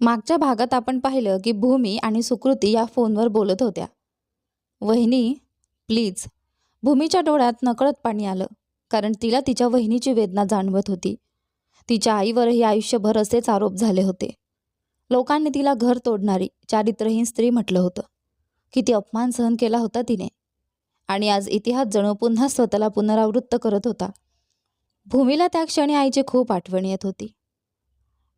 मागच्या भागात आपण पाहिलं की भूमी आणि सुकृती या फोनवर बोलत होत्या. वहिनी, प्लीज. भूमीच्या डोळ्यात नकळत पाणी आलं, कारण तिला तिच्या वहिनीची वेदना जाणवत होती. तिच्या आईवरही आयुष्यभर असेच आरोप झाले होते. लोकांनी तिला घर तोडणारी, चारित्रहीन स्त्री म्हटलं होतं. किती अपमान सहन केला होता तिने. आणि आज इतिहास जणू पुन्हा स्वतःला पुनरावृत्त करत होता. भूमीला त्या क्षणी आईची खूप आठवण येत होती.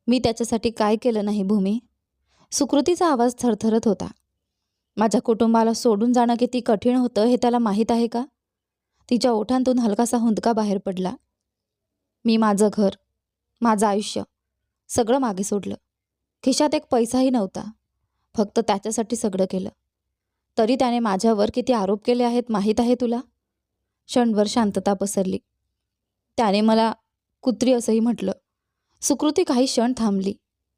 मी त्याच्यासाठी काय केलं नाही भूमी? सुकृतीचा आवाज थरथरत होता. माझ्या कुटुंबाला सोडून जाणं किती कठीण होतं हे त्याला माहीत आहे का? तिच्या ओठांतून हलकासा हुंदका बाहेर पडला. मी माझं घर, माझं आयुष्य सगळं मागे सोडलं. खिशात एक पैसाही नव्हता. फक्त त्याच्यासाठी सगळं केलं. तरी त्याने माझ्यावर किती आरोप केले आहेत माहीत आहे तुला? क्षणभर शांतता पसरली. त्याने मला कुत्री असंही म्हटलं. सुकृती काही क्षण थांबली.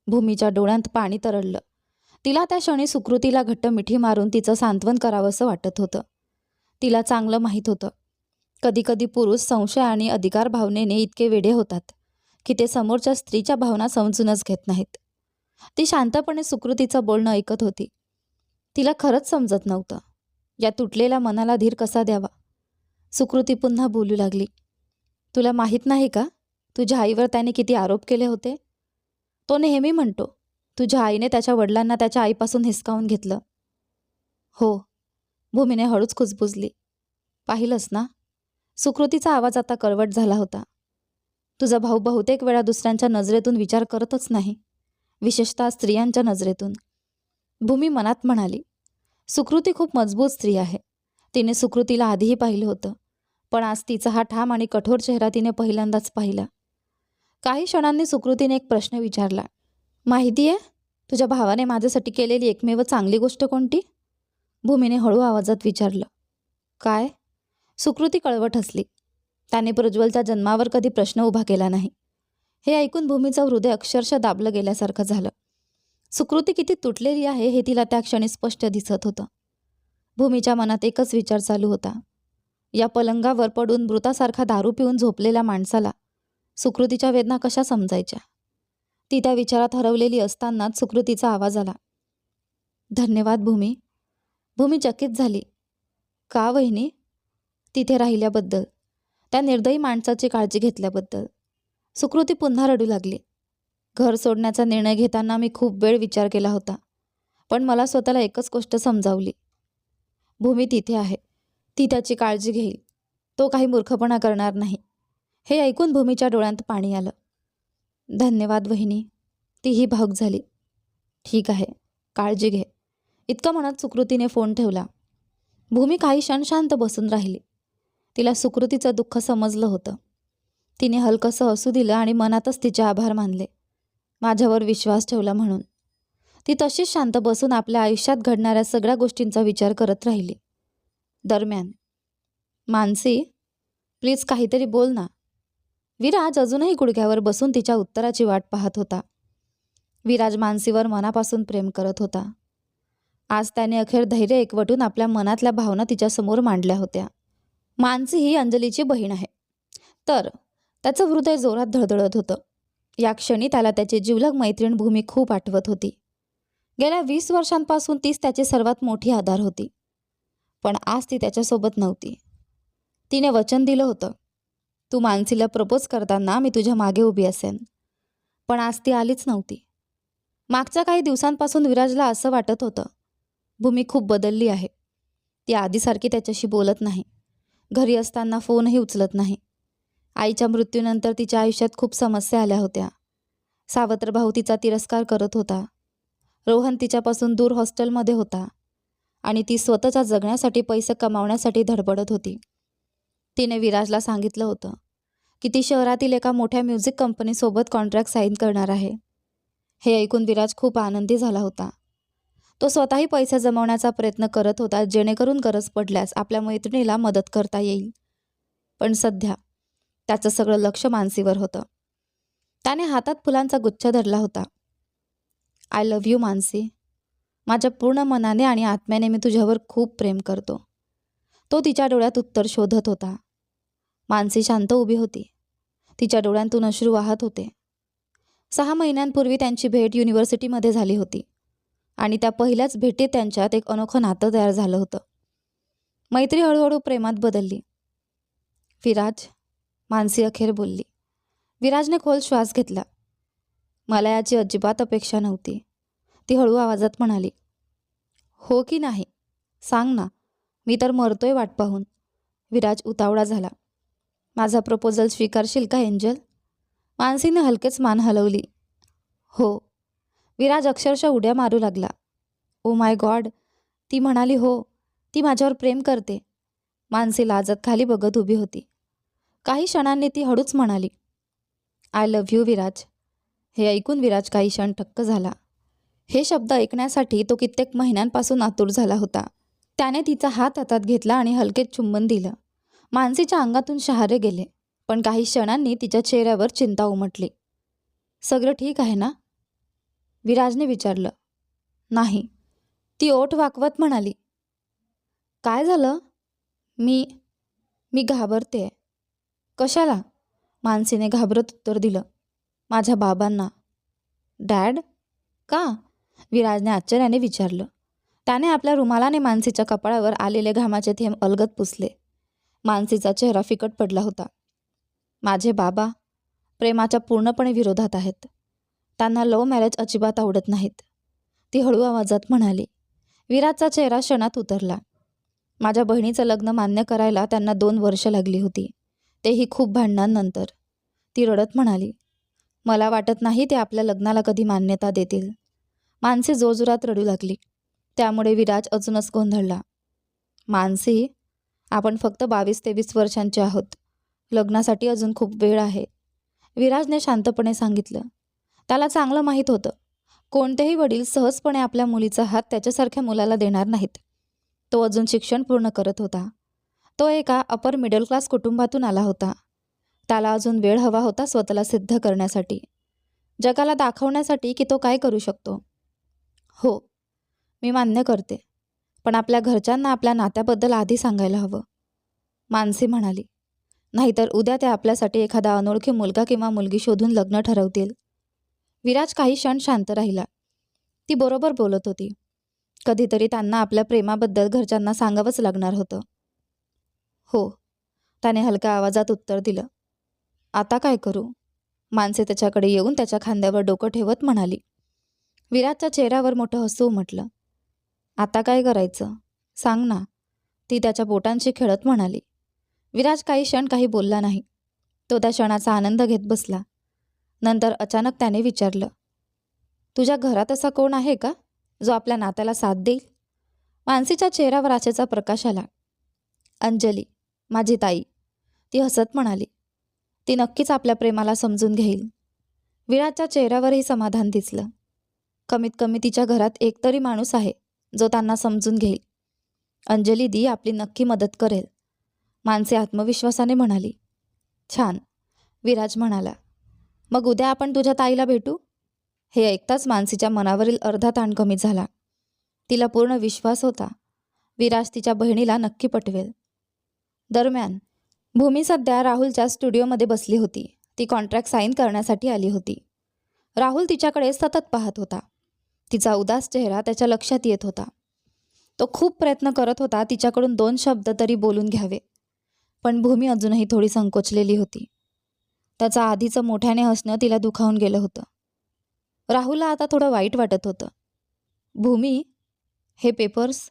भूमीच्या डोळ्यांत पाणी तरळलं. तिला त्या क्षणी सुकृतीला घट्ट मिठी मारून तिचं सांत्वन करावंसं वाटत होतं. तिला चांगलं माहीत होतं, कधीकधी पुरुष संशय आणि अधिकार भावनेने इतके वेडे होतात की ते समोरच्या स्त्रीच्या भावना समजूनच घेत नाहीत. ती शांतपणे सुकृतीचं बोलणं ऐकत होती. तिला खरंच समजत नव्हतं, या तुटलेल्या मनाला धीर कसा द्यावा. सुकृती पुन्हा बोलू लागली. तुला माहीत नाही का, तुझ्या आईवर त्याने किती आरोप केले होते? तो नेहमी म्हणतो, तुझ्या आईने त्याच्या वडिलांना त्याच्या आईपासून हिसकावून घेतलं. हो, भूमीने हळूच कुजबुजली. पाहिलंस ना? सुकृतीचा आवाज आता कळवट झाला होता. तुझा भाऊ बहुतेक वेळा दुसऱ्यांच्या नजरेतून विचार करतच नाही, विशेषतः स्त्रियांच्या नजरेतून. भूमी मनात म्हणाली. सुकृती खूप मजबूत स्त्री आहे. तिने सुकृतीला आधीही पाहिलं होतं, पण आज तिचा हा ठाम आणि कठोर चेहरा तिने पहिल्यांदाच पाहिला. काही क्षणांनी सुकृतीने एक प्रश्न विचारला. माहिती आहे, तुझ्या भावाने माझ्यासाठी केलेली एकमेव चांगली गोष्ट कोणती? भूमीने हळू आवाजात विचारलं. काय? सुकृती कळवट हसली. त्याने प्रज्वलच्या जन्मावर कधी प्रश्न उभा केला नाही. हे ऐकून भूमीचं हृदय अक्षरशः दाबलं गेल्यासारखं झालं. सुकृती किती तुटलेली आहे हे तिला त्या क्षणी स्पष्ट दिसत होतं. भूमीच्या मनात एकच विचार चालू होता. या पलंगावर पडून मृतासारखा दारू पिऊन झोपलेल्या माणसाला सुकृतीच्या वेदना कशा समजायच्या? ती त्या विचारात हरवलेली असतानाच सुकृतीचा आवाज आला. धन्यवाद भूमी. भूमी चकित झाली. का वहिनी? तिथे राहिल्याबद्दल, त्या निर्दयी माणसाची काळजी घेतल्याबद्दल. सुकृती पुन्हा रडू लागली. घर सोडण्याचा निर्णय घेताना मी खूप वेळ विचार केला होता, पण मला स्वतःला एकच गोष्ट समजावली. भूमी तिथे आहे, ती त्याची काळजी घेईल. तो काही मूर्खपणा करणार नाही. हे ऐकून भूमीच्या डोळ्यांत पाणी आलं. धन्यवाद वहिनी. तीही भावुक झाली. ठीक आहे, काळजी घे. इतकं म्हणत सुकृतीने फोन ठेवला. भूमी काही क्षण शांत बसून राहिली. तिला सुकृतीचं दुःख समजलं होतं. तिने हलकंसं हसू दिलं आणि मनातच तिचे आभार मानले. माझ्यावर विश्वास ठेवला म्हणून. ती तशीच शांत बसून आपल्या आयुष्यात घडणाऱ्या सगळ्या गोष्टींचा विचार करत राहिली. दरम्यान, मानसी, प्लीज काहीतरी बोल ना. विराज अजूनही गुडघ्यावर बसून तिच्या उत्तराची वाट पाहत होता. विराज मानसीवर मनापासून प्रेम करत होता. आज त्याने अखेर धैर्य एकवटून आपल्या मनातल्या भावना तिच्यासमोर मांडल्या होत्या. मानसी ही अंजलीची बहीण आहे. तर त्याचं हृदय जोरात धडधडत होतं. या क्षणी त्याला त्याची जिवलग मैत्रीण भूमी खूप आठवत होती. गेल्या 20 वर्षांपासून तीच त्याची सर्वात मोठी आधार होती. पण आज ती त्याच्यासोबत नव्हती. तिने वचन दिलं होतं, तू मानसीला प्रपोज करताना मी तुझ्या मागे उभी असेन. पण आज ती आलीच नव्हती. मागच्या काही दिवसांपासून विराजला असं वाटत होतं, भूमी खूप बदलली आहे. ती आधीसारखी त्याच्याशी बोलत नाही. घरी असताना फोनही उचलत नाही. आईच्या मृत्यूनंतर तिच्या आयुष्यात खूप समस्या आल्या होत्या. सावत्र भाऊ तिचा तिरस्कार करत होता. रोहन तिच्यापासून दूर हॉस्टेलमध्ये होता आणि ती स्वतःच्या जगण्यासाठी पैसे कमावण्यासाठी धडपडत होती. तिने विराजला सांगितलं होतं की ती शहरातील एका मोठ्या म्युझिक कंपनीसोबत कॉन्ट्रॅक्ट साईन करणार आहे. हे ऐकून विराज खूप आनंदी झाला होता. तो स्वतःही पैसे जमवण्याचा प्रयत्न करत होता, जेणेकरून गरज पडल्यास आपल्या मैत्रिणीला मदत करता येईल. पण सध्या त्याचं सगळं लक्ष मानसीवर होतं. त्याने हातात फुलांचा गुच्छ धरला होता. I love you Mansi. माझ्या पूर्ण मनाने आणि आत्म्याने मी तुझ्यावर खूप प्रेम करतो. तो तिच्या डोळ्यात उत्तर शोधत होता. मानसी शांत उभी होती. तिच्या डोळ्यांतून अश्रू वाहत होते. 6 महिन्यांपूर्वी त्यांची भेट युनिव्हर्सिटीमध्ये झाली होती आणि त्या पहिल्याच भेटीत त्यांच्यात एक अनोखं नातं तयार झालं होतं. मैत्री हळूहळू प्रेमात बदलली. विराज, मानसी अखेर बोलली. विराजने खोल श्वास घेतला. मला याची अजिबात अपेक्षा नव्हती. ती हळू आवाजात म्हणाली. हो की नाही सांग ना, मी तर मरतोय वाट पाहून. विराज उतावळा झाला. माझा प्रपोजल स्वीकारशील का एंजल? मानसीने हलकेच मान हलवली. हो. विराज अक्षरशः उड्या मारू लागला. ओ माय गॉड, ती म्हणाली हो, ती माझ्यावर प्रेम करते. मानसी लाजत खाली बघत उभी होती. काही क्षणांनी ती हळूच म्हणाली, आय लव्ह यू विराज. हे ऐकून विराज काही क्षण थक्क झाला. हे शब्द ऐकण्यासाठी तो कित्येक महिन्यांपासून आतुर झाला होता. त्याने तिचा हात हातात घेतला आणि हलके चुंबन दिलं. मानसीच्या अंगातून शहारे गेले, पण काही क्षणांनी तिच्या चेहऱ्यावर चिंता उमटली. सगळं ठीक आहे ना? विराजने विचारलं. नाही. ती ओठ वाकवत म्हणाली. काय झालं? मी मी घाबरते. कशाला? मानसीने घाबरत उत्तर दिलं. माझ्या बाबांना. डॅड? का? विराजने आश्चर्याने विचारलं. त्याने आपल्या रुमालाने मानसीच्या कपाळावर आलेले घामाचे थेंब अलगद पुसले. मानसीचा चेहरा फिकट पडला होता. माझे बाबा प्रेमाच्या पूर्णपणे विरोधात आहेत. त्यांना लव्ह मॅरेज अजिबात आवडत नाहीत. ती हळू आवाजात म्हणाली. विराजचा चेहरा क्षणात उतरला. माझ्या बहिणीचं लग्न मान्य करायला त्यांना 2 वर्ष लागली होती, तेही खूप भांडणांनंतर. ती रडत म्हणाली. मला वाटत नाही ते आपल्या लग्नाला कधी मान्यता देतील. मानसी जोरजोरात रडू लागली. त्यामुळे विराज अजूनच गोंधळला. मानसी, आपण फक्त 22-23 वर्षांचे आहोत. लग्नासाठी अजून खूप वेळ आहे. विराजने शांतपणे सांगितलं. त्याला चांगलं माहीत होतं, कोणतेही वडील सहजपणे आपल्या मुलीचा हात त्याच्यासारख्या मुलाला देणार नाहीत. तो अजून शिक्षण पूर्ण करत होता. तो एका अपर मिडल क्लास कुटुंबातून आला होता. त्याला अजून वेळ हवा होता स्वतःला सिद्ध करण्यासाठी, जगाला दाखवण्यासाठी की तो काय करू शकतो. हो, मी मान्य करते, पण आपल्या घरच्यांना आपल्या नात्याबद्दल आधी सांगायला हवं, मानसी म्हणाली. नाहीतर उद्या ते आपल्यासाठी एखादा अनोळखी मुलगा किंवा मुलगी शोधून लग्न ठरवतील. विराज काही क्षण शांत राहिला. ती बरोबर बोलत होती. कधीतरी त्यांना आपल्या प्रेमाबद्दल घरच्यांना सांगावंच लागणार होतं. हो, त्याने हलक्या आवाजात उत्तर दिलं. आता काय करू? मानसी त्याच्याकडे येऊन त्याच्या खांद्यावर डोकं ठेवत म्हणाली. विराजच्या चेहऱ्यावर मोठं हसू उमटलं. आता काय करायचं सांग ना, ती त्याच्या बोटांशी खेळत म्हणाली. विराज काही क्षण काही बोलला नाही. तो त्या क्षणाचा आनंद घेत बसला. नंतर अचानक त्याने विचारलं. तुझ्या घरात असा कोण आहे का जो आपल्या नात्याला साथ देईल? मानसीच्या चेहऱ्यावर आशेचा प्रकाश आला. अंजली, माझी ताई, ती हसत म्हणाली. ती नक्कीच आपल्या प्रेमाला समजून घेईल. विराजच्या चेहऱ्यावरही समाधान दिसलं. कमीत कमी तिच्या घरात एकतरी माणूस आहे जो त्यांना समजून घेईल. अंजली दी आपली नक्की मदत करेल, मानसी आत्मविश्वासाने म्हणाली. छान, विराज म्हणाला. मग उद्या आपण तुझ्या ताईला भेटू? हे ऐकताच मानसीच्या मनावरील अर्धा ताण कमी झाला. तिला पूर्ण विश्वास होता, विराज तिच्या बहिणीला नक्की पटवेल. दरम्यान भूमी सध्या राहुलच्या स्टुडिओमध्ये बसली होती. ती कॉन्ट्रॅक्ट साईन करण्यासाठी आली होती. राहुल तिच्याकडे सतत पाहत होता. तिचा उदास चेहरा त्याच्या लक्षात येत होता. तो खूप प्रयत्न करत होता तिच्याकडून 2 शब्द तरी बोलून घ्यावे, पण भूमी अजूनही थोडी संकोचलेली होती. त्याचं आधीचं मोठ्याने हसणं तिला दुखावून गेलं होतं. राहुलला आता थोडं वाईट वाटत होतं. भूमी, हे पेपर्स,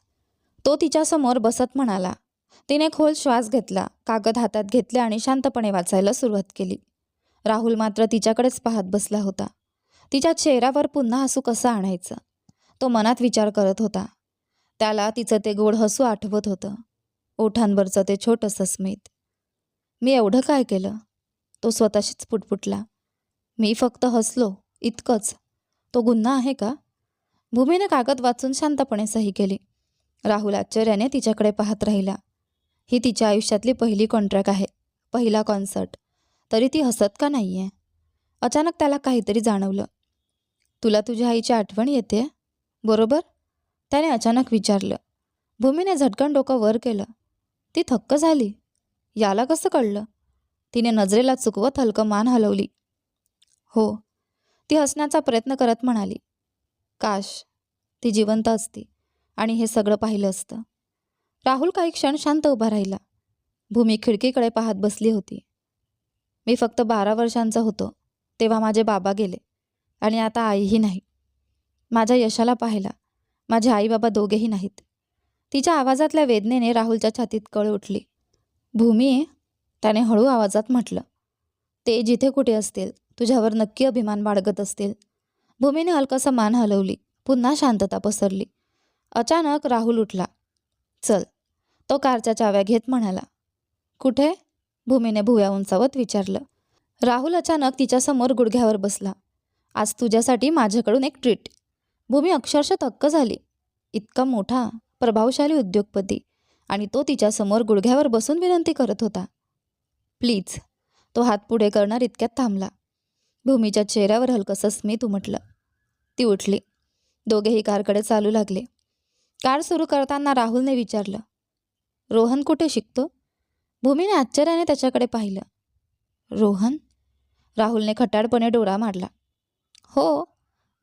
तो तिच्यासमोर बसत म्हणाला. तिने खोल श्वास घेतला, कागद हातात घेतले आणि शांतपणे वाचायला सुरुवात केली. राहुल मात्र तिच्याकडेच पाहत बसला होता. तिच्या चेहऱ्यावर पुन्हा हसू कसं आणायचं, तो मनात विचार करत होता. त्याला तिचं ते गोड हसू आठवत होतं, ओठांवरचं ते छोटंसं स्मित. मी एवढं काय केलं? तो स्वतःशीच पुटपुटला. मी फक्त हसलो, इतकंच. तो गुन्हा आहे का? भूमीने कागद वाचून शांतपणे सही केली. राहुल आश्चर्याने तिच्याकडे पाहत राहिला. ही तिच्या आयुष्यातली पहिली कॉन्ट्रॅक्ट आहे, पहिला कॉन्सर्ट, तरी ती हसत का नाही आहे? अचानक त्याला काहीतरी जाणवलं. तुला तुझ्या आईची आठवण येते बरोबर? त्याने अचानक विचारलं. भूमीने झटकन डोकं वर केलं. ती थक्क झाली. याला कसं कळलं? तिने नजरेला चुकवत हलकं मान हलवली. हो, ती हसण्याचा प्रयत्न करत म्हणाली, काश ती जिवंत असती आणि हे सगळं पाहिलं असतं. राहुल काही क्षण शांत उभा राहिला. भूमी खिडकीकडे पाहत बसली होती. मी फक्त 12 वर्षांचा होतो तेव्हा माझे बाबा गेले आणि आता आईही नाही. माझ्या यशाला पाहिला. माझे आई बाबा दोघेही नाहीत. तिच्या आवाजातल्या वेदनेने राहुलच्या छातीत कळ उठली. भूमी, त्याने हळू आवाजात म्हटलं, ते जिथे कुठे असतील तुझ्यावर नक्की अभिमान बाळगत असतील. भूमीने हलकासा मान हलवली. पुन्हा शांतता पसरली. अचानक राहुल उठला. चल, तो कारच्या चाव्या घेत म्हणाला. कुठे? भूमीने भुवया उंचावत विचारलं. राहुल अचानक तिच्यासमोर गुडघ्यावर बसला. आज तुझ्यासाठी माझ्याकडून एक ट्रीट. भूमी अक्षरशः थक्क झाली. इतका मोठा प्रभावशाली उद्योगपती आणि तो तिच्यासमोर गुडघ्यावर बसून विनंती करत होता. प्लीज. तो हात पुढे करणार इतक्यात थांबला. भूमीच्या चेहऱ्यावर हलकंसं स्मित उमटलं. ती उठली. दोघेही कारकडे चालू लागले. कार सुरू करताना राहुलने विचारलं, रोहन कुठे शिकतो? भूमीने आश्चर्याने त्याच्याकडे पाहिलं. रोहन? राहुलने खट्टाळपणे डोळा मारला. हो.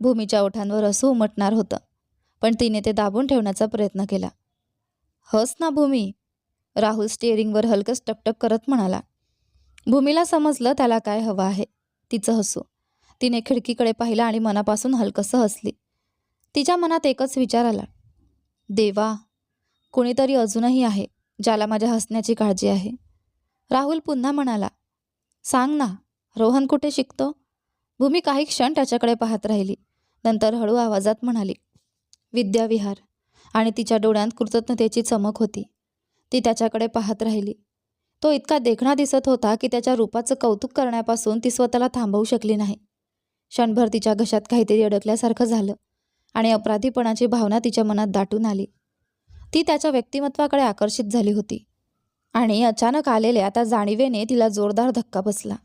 भूमीच्या ओठांवर हसू उमटणार होतं, पण तिने ते दाबून ठेवण्याचा प्रयत्न केला. हस ना भूमी. राहुल स्टिअरिंगवर हलकंच टकटक करत म्हणाला. भूमीला समजलं त्याला काय हवं आहे. तिचं हसू. तिने खिडकीकडे पाहिलं आणि मनापासून हलकंसं हसली. तिच्या मनात एकच विचार आला, देवा, कोणीतरी अजूनही आहे ज्याला माझ्या हसण्याची काळजी आहे. राहुल पुन्हा म्हणाला, सांग ना, रोहन कुठे शिकतो? भूमी काही क्षण त्याच्याकडे पाहत राहिली. नंतर हळू आवाजात म्हणाली, विद्याविहार. आणि तिच्या डोळ्यांत कृतज्ञतेची चमक होती. ती त्याच्याकडे पाहत राहिली. तो इतका देखणा दिसत होता की त्याच्या रूपाचं कौतुक करण्यापासून ती स्वतःला थांबवू शकली नाही. क्षणभर तिच्या घशात काहीतरी अडकल्यासारखं झालं आणि अपराधीपणाची भावना तिच्या मनात दाटून आली. ती त्याच्या व्यक्तिमत्वाकडे आकर्षित झाली होती आणि अचानक आलेल्या त्या जाणीवेने तिला जोरदार धक्का बसला.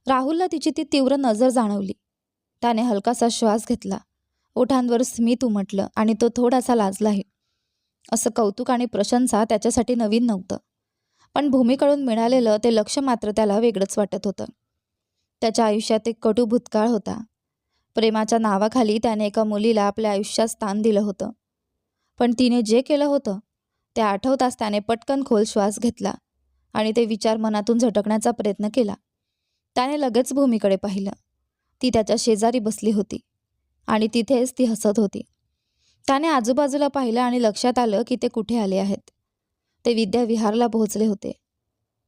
राहुलला तिची ती तीव्र नजर जाणवली. त्याने हलकासा श्वास घेतला. ओठांवर स्मित उमटलं आणि तो थोडासा लाजलाही. असं कौतुक आणि प्रशंसा त्याच्यासाठी नवीन नव्हतं, पण भूमीकडून मिळालेलं ते लक्ष मात्र त्याला वेगळंच वाटत होतं. त्याच्या आयुष्यात एक कटू भूतकाळ होता. प्रेमाच्या नावाखाली त्याने एका मुलीला आपल्या आयुष्यात स्थान दिलं होतं, पण तिने जे केलं होतं ते आठवताच त्याने पटकन खोल श्वास घेतला आणि ते विचार मनातून झटकण्याचा प्रयत्न केला. त्याने लगेच भूमीकडे पाहिलं. ती त्याच्या शेजारी बसली होती आणि तिथेच ती हसत होती. त्याने आजूबाजूला पाहिलं आणि लक्षात आलं की ते कुठे आले आहेत. ते विद्याविहारला पोहोचले होते.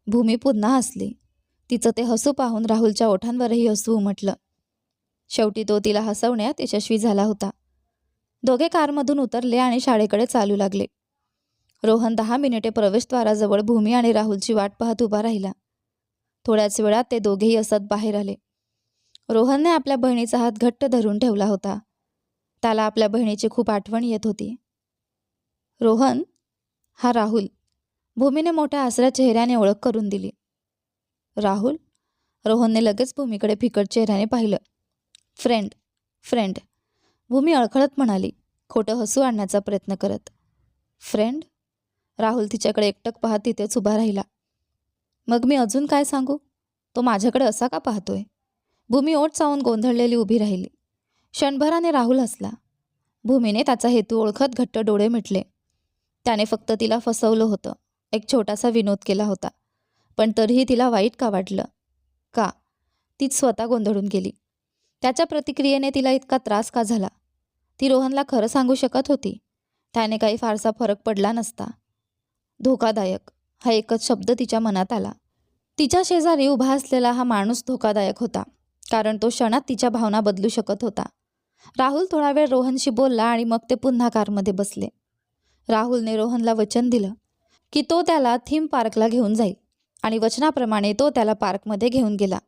भूमी पुन्हा हसली. तिचं ते हसू पाहून राहुलच्या ओठांवरही हसू उमटलं. शेवटी तो तिला हसवण्यात यशस्वी झाला होता. दोघे कारमधून उतरले आणि शाळेकडे चालू लागले. रोहन 10 मिनिटे प्रवेशद्वाराजवळ भूमी आणि राहुलची वाट पाहत उभा राहिला. थोड्याच वेळात ते दोघेही हसत बाहेर आले. रोहनने आपल्या बहिणीचा हात घट्ट धरून ठेवला होता. त्याला आपल्या बहिणीची खूप आठवण येत होती. रोहन, हा राहुल. भूमीने मोठ्या आसऱ्या चेहऱ्याने ओळख करून दिली. राहुल? रोहनने लगेच भूमीकडे फिकट चेहऱ्याने पाहिलं. फ्रेंड. फ्रेंड. भूमी अडखळत म्हणाली, खोटं हसू आणण्याचा प्रयत्न करत. फ्रेंड? राहुल तिच्याकडे एकटक पाहत तिथेच उभा राहिला. मग मी अजून काय सांगू? तो माझ्याकडे असा का पाहतोय? भूमी ओठ चावून गोंधळलेली उभी राहिली. क्षणभराने राहुल हसला. भूमीने त्याचा हेतू ओळखत घट्ट डोळे मिटले. त्याने फक्त तिला फसवलं होतं. एक छोटासा विनोद केला होता. पण तरीही तिला वाईट का वाटलं? का? तीच स्वतः गोंधळून गेली. त्याच्या प्रतिक्रियेने तिला इतका त्रास का झाला? ती रोहनला खरं सांगू शकत होती. त्याने काही फारसा फरक पडला नसता. धोकादायक हा एकच शब्द तिच्या मनात आला. तिच्या शेजारी उभा असलेला हा माणूस धोकादायक होता, कारण तो क्षणात तिच्या भावना बदलू शकत होता. राहुल थोडा वेळ रोहनशी बोलला आणि मग ते पुन्हा कारमध्ये बसले. राहुलने रोहनला वचन दिलं की तो त्याला थीम पार्कला घेऊन जाईल आणि वचनाप्रमाणे तो त्याला पार्कमध्ये घेऊन गेला.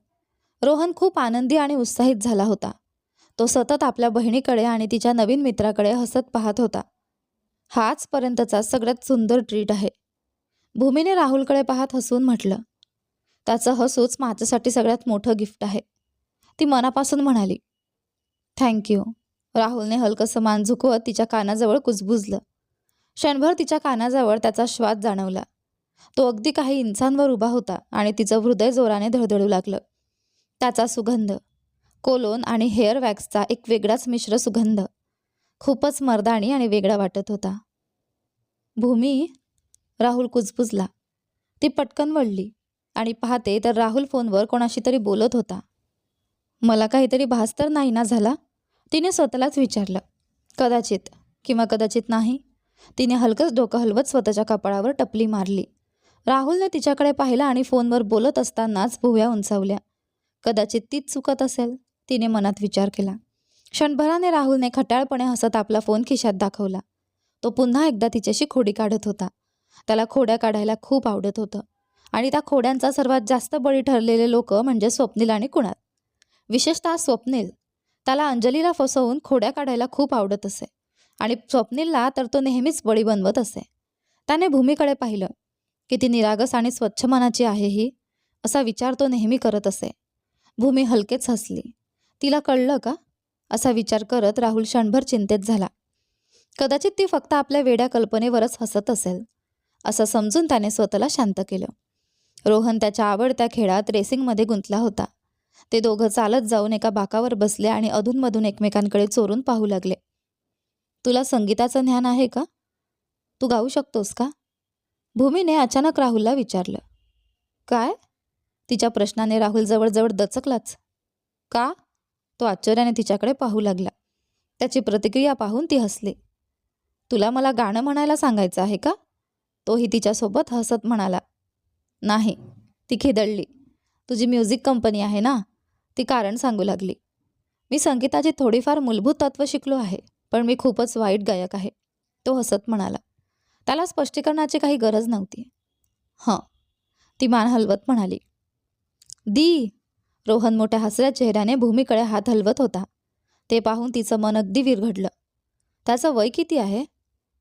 रोहन खूप आनंदी आणि उत्साहित झाला होता. तो सतत आपल्या बहिणीकडे आणि तिच्या नवीन मित्राकडे हसत पाहत होता. हा आजपर्यंतचा सगळ्यात सुंदर ट्रीट आहे. भूमीने राहुलकडे पाहत हसून म्हटलं. त्याचं हसूच माझ्यासाठी सगळ्यात मोठं गिफ्ट आहे. ती मनापासून म्हणाली. थँक्यू. राहुलने हलकंसं मान झुकवत तिच्या कानाजवळ कुजबुजलं. क्षणभर तिच्या कानाजवळ त्याचा श्वास जाणवला. तो अगदी काही इंचांवर उभा होता आणि तिचं हृदय जोराने धडधडू लागलं. त्याचा सुगंध, कोलोन आणि हेअर वॅक्सचा एक वेगळाच मिश्र सुगंध खूपच मर्दाणी आणि वेगळा वाटत होता. भूमी, राहुल कुजबुजला. ती पटकन वळली आणि पाहते तर राहुल फोनवर कोणाशी तरी बोलत होता. मला काहीतरी भास तर नाही ना झाला, तिने स्वतःलाच विचारलं. कदाचित किंवा कदाचित नाही. तिने हलकंच डोकं हलवत स्वतःच्या कपाळावर टपली मारली. राहुलने तिच्याकडे पाहिलं आणि फोनवर बोलत असतानाच भुवया उंचावल्या. कदाचित तीच चुकत असेल, तिने मनात विचार केला. क्षणभराने राहुलने खट्याळपणे हसत आपला फोन खिशात दाखवला. तो पुन्हा एकदा तिच्याशी खोडी काढत होता. त्याला खोड्या काढायला खूप आवडत होतं आणि त्या खोड्यांचा सर्वात जास्त बळी ठरलेले लोक म्हणजे स्वप्नील आणि कुणाल. विशेषतः स्वप्नील. त्याला अंजलीला फसवून खोड्या काढायला खूप आवडत असे आणि स्वप्नीलला तर तो नेहमीच बळी बनवत असे. त्याने भूमीकडे पाहिलं. किती निरागस आणि स्वच्छ मनाची आहे ही, असा विचार तो नेहमी करत असे. भूमी हलकेच हसली. तिला कळलं का, असा विचार करत राहुल क्षणभर चिंतेत झाला. कदाचित ती फक्त आपल्या वेड्या कल्पनेवरच हसत असेल, असं समजून त्याने स्वतःला शांत केलं. रोहन त्याच्या आवडत्या खेळात रेसिंगमध्ये गुंतला होता. ते दोघं चालत जाऊन एका बाकावर बसले आणि अधूनमधून एकमेकांकडे चोरून पाहू लागले. तुला संगीताचं ज्ञान आहे का? तू गाऊ शकतोस का? भूमीने अचानक राहुलला विचारलं. काय? तिच्या प्रश्नाने राहुल जवळजवळ दचकलाच. का? तो आश्चर्याने तिच्याकडे पाहू लागला. त्याची प्रतिक्रिया पाहून ती हसली. तुला मला गाणं म्हणायला सांगायचं आहे का? तोही तिच्यासोबत हसत म्हणाला. नाही. ती खिदळली. तुझी म्युझिक कंपनी आहे ना, ती कारण सांगू लागली. मी संगीताची थोडीफार मूलभूत तत्त्व शिकलो आहे, पण मी खूपच वाईट गायक आहे, तो हसत म्हणाला. त्याला स्पष्टीकरणाची काही गरज नव्हती. हं, ती मान हलवत म्हणाली. दी. रोहन मोठ्या हसऱ्या चेहऱ्याने भूमीकडे हात हलवत होता. ते पाहून तिचं मन अगदी विरघडलं. त्याचं वय किती आहे?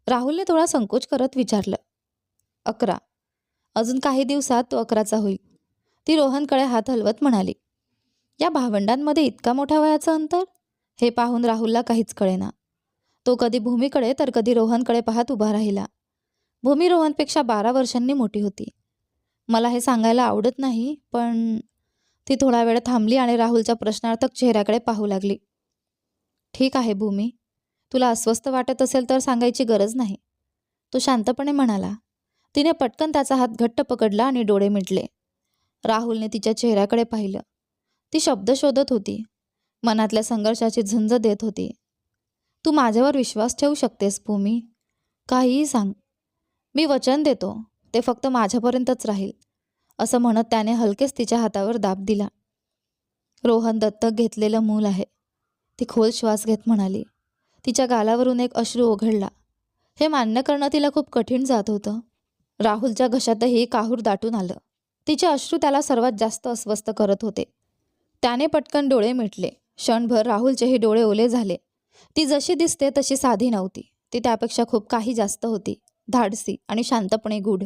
राहुलने थोडा संकोच करत विचारलं. 11. अजून काही दिवसात तो 11चा होईल. ती रोहनकडे हात हलवत म्हणाली. या भावंडांमध्ये इतका मोठ्या वयाचं अंतर? हे पाहून राहुलला काहीच कळेना. तो कधी भूमीकडे तर कधी रोहनकडे पाहत उभा राहिला. भूमी रोहनपेक्षा 12 वर्षांनी मोठी होती. मला हे सांगायला आवडत नाही, पण ती थोडा वेळ थांबली आणि राहुलच्या प्रश्नार्थक चेहऱ्याकडे पाहू लागली. ठीक आहे भूमी, तुला अस्वस्थ वाटत असेल तर सांगायची गरज नाही, तो शांतपणे म्हणाला. तिने पटकन त्याचा हात घट्ट पकडला आणि डोळे मिटले. राहुलने तिच्या चेहऱ्याकडे पाहिलं. ती शब्द शोधत होती, मनातल्या संघर्षाची झुंज देत होती. तू माझ्यावर विश्वास ठेवू शकतेस भूमी, काहीही सांग. मी वचन देतो, ते फक्त माझ्यापर्यंतच राहील, असं म्हणत त्याने हलकेच तिच्या हातावर दाब दिला. रोहन दत्तक घेतलेलं मूल आहे, ती खोल श्वास घेत म्हणाली. तिच्या गालावरून एक अश्रू ओघळला. हे मान्य करणं तिला खूप कठीण जात होतं. राहुलच्या घशातही काहूर दाटून आलं. तिचे अश्रू त्याला सर्वात जास्त अस्वस्थ करत होते. त्याने पटकन डोळे मिटले. क्षणभर राहुलचेही डोळे ओले झाले. ती जशी दिसते तशी साधी नव्हती, ती त्यापेक्षा खूप काही जास्त होती, धाडसी आणि शांतपणे गूढ.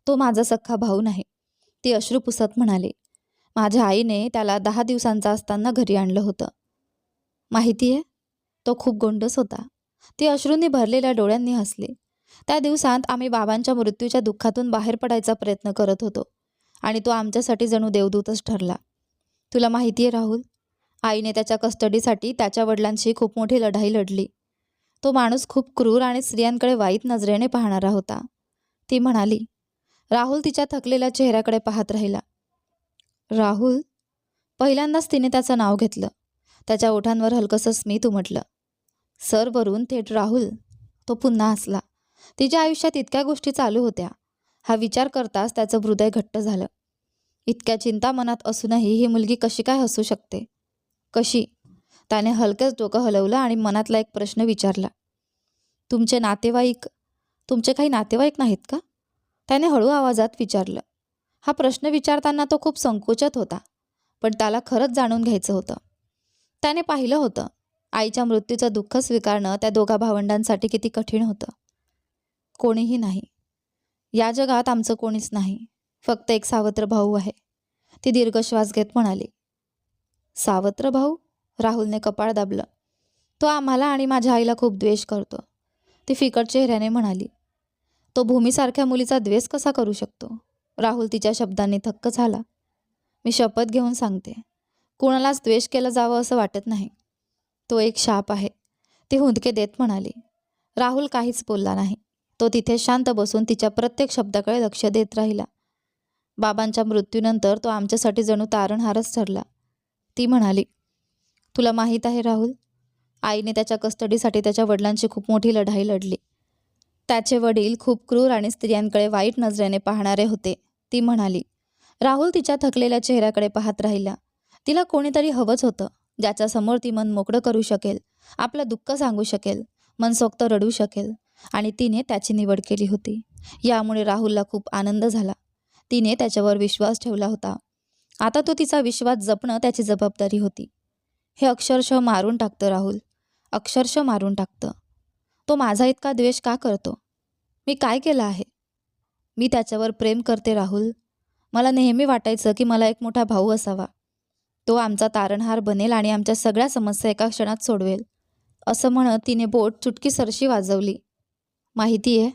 तो माझा सख्खा भाऊ नाही, ती अश्रू पुसत म्हणाली. माझ्या आईने त्याला 10 दिवसांचा असताना घरी आणलं होतं. माहितीये, तो खूप गोंडस होता. ती अश्रूंनी भरलेल्या डोळ्यांनी हसली. त्या दिवसांत आम्ही बाबांच्या मृत्यूच्या दुःखातून बाहेर पडायचा प्रयत्न करत होतो आणि तो आमच्यासाठी जणू देवदूतच ठरला. तुला माहितीये राहुल, आईने त्याच्या कस्टडीसाठी त्याच्या वडिलांशी खूप मोठी लढाई लढली. तो माणूस खूप क्रूर आणि स्त्रियांकडे वाईट नजरेने पाहणारा होता, ती म्हणाली. राहुल तिच्या थकलेल्या चेहऱ्याकडे पाहत राहिला. राहुल? पहिल्यांदाच तिने त्याचं नाव घेतलं. त्याच्या ओठांवर हलकंसं स्मित उमटलं. सर वरून थेट राहुल. तो पुन्हा हसला. तिच्या आयुष्यात इतक्या गोष्टी चालू होत्या, हा विचार करताच त्याचं हृदय घट्ट झालं. इतक्या चिंता मनात असूनही ही मुलगी कशी काय हसू शकते? कशी? त्याने हलकेच डोकं हलवलं आणि मनातला एक प्रश्न विचारला. तुमचे काही नातेवाईक नाहीत का? त्याने हळू आवाजात विचारलं. हा प्रश्न विचारताना तो खूप संकोचत होता, पण त्याला खरंच जाणून घ्यायचं होतं. त्याने पाहिलं होतं, आईच्या मृत्यूचं दुःख स्वीकारणं त्या दोघा भावंडांसाठी किती कठीण होतं. कोणीही नाही. या जगात आमचं कोणीच नाही, फक्त एक सावत्र भाऊ आहे, ती दीर्घ श्वास घेत म्हणाली. सावत्र भाऊ? राहुलने कपाळ दाबलं. तो आम्हाला आणि माझ्या आईला खूप द्वेष करतो, ती फिकट चेहऱ्याने म्हणाली. तो भूमीसारख्या मुलीचा द्वेष कसा करू शकतो? राहुल तिच्या शब्दांनी थक्क झाला. मी शपथ घेऊन सांगते, कोणालाच द्वेष केला जावं असं वाटत नाही. तो एक शाप आहे, ती हुंदके देत म्हणाली. राहुल काहीच बोलला नाही. तो तिथे शांत बसून तिच्या प्रत्येक शब्दाकडे लक्ष देत राहिला. बाबांच्या मृत्यूनंतर तो आमच्यासाठी जणू तारणहारच ठरला. ती म्हणाली, तुला माहीत आहे राहुल, आईने त्याच्या कस्टडीसाठी त्याच्या वडिलांची खूप मोठी लढाई लढली. त्याचे वडील खूप क्रूर आणि स्त्रियांकडे वाईट नजरेने पाहणारे होते. ती म्हणाली. राहुल तिच्या थकलेल्या चेहऱ्याकडे पाहत राहिला. तिला कोणीतरी हवंच होतं, ज्याच्यासमोर ती मन मोकळं करू शकेल, आपलं दुःख सांगू शकेल, मनसोक्त रडू शकेल. आणि तिने त्याची निवड केली होती. यामुळे राहुलला खूप आनंद झाला. तिने त्याच्यावर विश्वास ठेवला होता. आता तो तिचा विश्वास जपणं त्याची जबाबदारी होती. हे अक्षरशः मारून टाकतं राहुल, अक्षरशः मारून टाकतं. तो माझा इतका द्वेष का करतो? मी काय केलं आहे? मी त्याच्यावर प्रेम करते राहुल. मला नेहमी वाटायचं की मला एक मोठा भाऊ असावा. तो आमचा तारणहार बनेल आणि आमच्या सगळ्या समस्या एका क्षणात सोडवेल. असं म्हणत तिने बोट चुटकी सरशी वाजवली. माहिती आहे,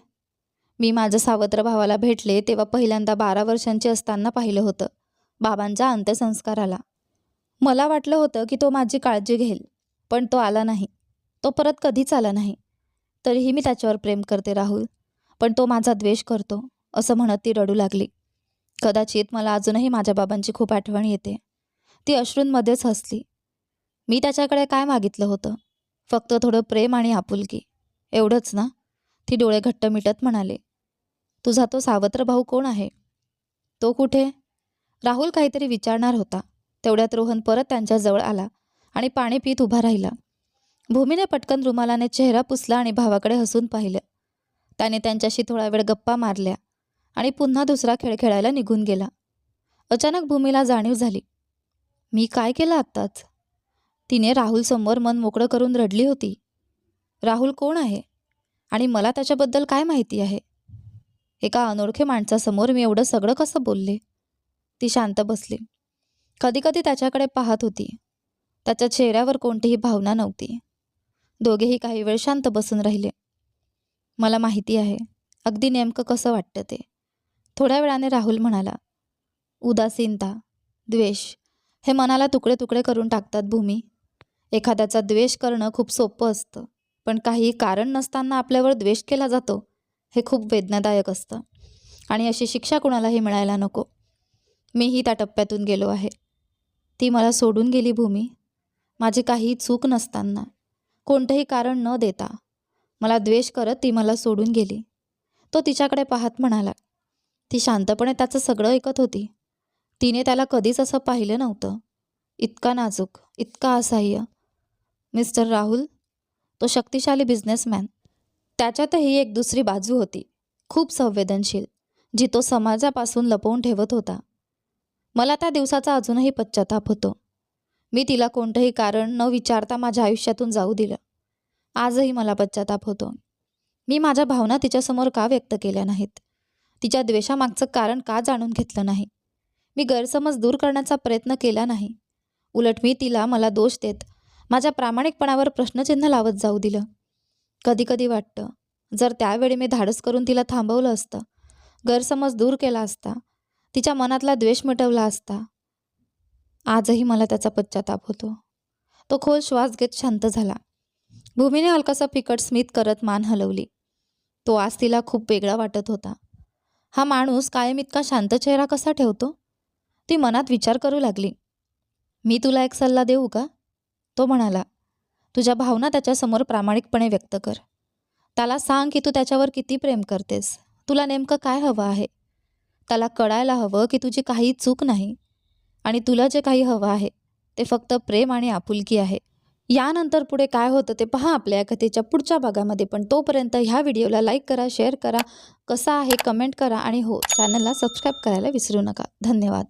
मी माझ्या सावत्र भावाला भेटले तेव्हा पहिल्यांदा 12 वर्षांची असताना पाहिलं होतं, बाबांच्या अंत्यसंस्काराला. मला वाटलं होतं की तो माझी काळजी घेईल, पण तो आला नाही. तो परत कधीच आला नाही. तरीही मी त्याच्यावर प्रेम करते राहुल, पण तो माझा द्वेष करतो. असं म्हणत ती रडू लागली. कदाचित मला अजूनही माझ्या बाबांची खूप आठवण येते. ती अश्रूंमध्येच हसली. मी त्याच्याकडे काय मागितलं होतं? फक्त थोडं प्रेम आणि आपुलकी, एवढंच ना? ती डोळे घट्ट मिटत म्हणाले. तुझा तो सावत्र भाऊ कोण आहे? तो कुठे? राहुल काहीतरी विचारणार होता. तेवढ्यात रोहन परत त्यांच्याजवळ आला आणि पाणी पीत उभा राहिला. भूमीने पटकन रुमालाने चेहरा पुसला आणि भावाकडे हसून पाहिलं. त्याने त्यांच्याशी थोडा वेळ गप्पा मारल्या आणि पुन्हा दुसरा खेळ खेळायला निघून गेला. अचानक भूमीला जाणीव झाली. मी काय केलं आत्ताच? तिने राहुलसमोर मन मोकळं करून रडली होती. राहुल कोण आहे आणि मला त्याच्याबद्दल काय माहिती आहे? एका अनोळखी माणसासमोर मी एवढं सगळं कसं बोलले? ती शांत बसली. कधी कधी त्याच्याकडे पाहत होती. त्याच्या चेहऱ्यावर कोणतीही भावना नव्हती. दोघेही काही वेळ शांत बसून राहिले. मला माहिती आहे अगदी नेमकं कसं वाटतं ते. थोड्या वेळाने राहुल म्हणाला. उदासीनता, द्वेष हे मनाला तुकडे तुकडे करून टाकतात भूमी. एखाद्याचा द्वेष करणं खूप सोपं असतं, पण काही कारण नसताना आपल्यावर द्वेष केला जातो हे खूप वेदनादायक असतं. आणि अशी शिक्षा कुणालाही मिळायला नको. मीही त्या टप्प्यातून गेलो आहे. ती मला सोडून गेली भूमी, माझी काही चूक नसताना, कोणतंही कारण न देता. मला द्वेष करत ती मला सोडून गेली. तो तिच्याकडे पाहत म्हणाला. ती शांतपणे त्याचं सगळं ऐकत होती. तिने त्याला कधीच असं पाहिलं नव्हतं. इतका नाजूक, इतका असहाय्य. मिस्टर राहुल, तो शक्तिशाली बिझनेसमॅन. त्याच्यातही एक दुसरी बाजू होती, खूप संवेदनशील, जी तो समाजापासून लपवून ठेवत होता. मला त्या दिवसाचा अजूनही पश्चाताप होतो. मी तिला कोणतंही कारण न विचारता माझ्या आयुष्यातून जाऊ दिलं. आजही मला पश्चाताप होतो. मी माझ्या भावना तिच्यासमोर का व्यक्त केल्या नाहीत? तिच्या द्वेषामागचं कारण का जाणून घेतलं नाही? मी गैरसमज दूर करण्याचा प्रयत्न केला नाही. उलट मी तिला मला दोष देत माझ्या प्रामाणिकपणावर प्रश्नचिन्ह लावत जाऊ दिलं. कधीकधी वाटतं, जर त्यावेळी मी धाडस करून तिला थांबवलं असतं, गैरसमज दूर केला असता, तिच्या मनातला द्वेष मिटवला असता. आजही मला त्याचा पश्चाताप होतो. तो खोल श्वास घेत शांत झाला. भूमीने हलकासा फिकट स्मित करत मान हलवली. तो आज तिला खूप वेगळा वाटत होता. हा माणूस कायम इतका शांत चेहरा कसा ठेवतो? ती मनात विचार करू लागली. मी तुला एक सल्ला देऊ का? तो म्हणाला. तुझ्या भावना त्याच्यासमोर प्रामाणिकपणे व्यक्त कर. त्याला सांग की तू त्याच्यावर किती प्रेम करतेस, तुला नेमकं काय हवं आहे. त्याला कळायला हवं की तुझी काही चूक नाही आणि तुला जे काही हवं आहे ते फक्त प्रेम आणि आपुलकी आहे. यानंतर पुढे काय होतं ते पहा आपल्या या कथेच्या पुढच्या भागामध्ये. पण तोपर्यंत ह्या व्हिडिओला लाईक करा, शेअर करा, कसा आहे कमेंट करा आणि हो, चॅनलला सबस्क्राईब करायला विसरू नका. धन्यवाद.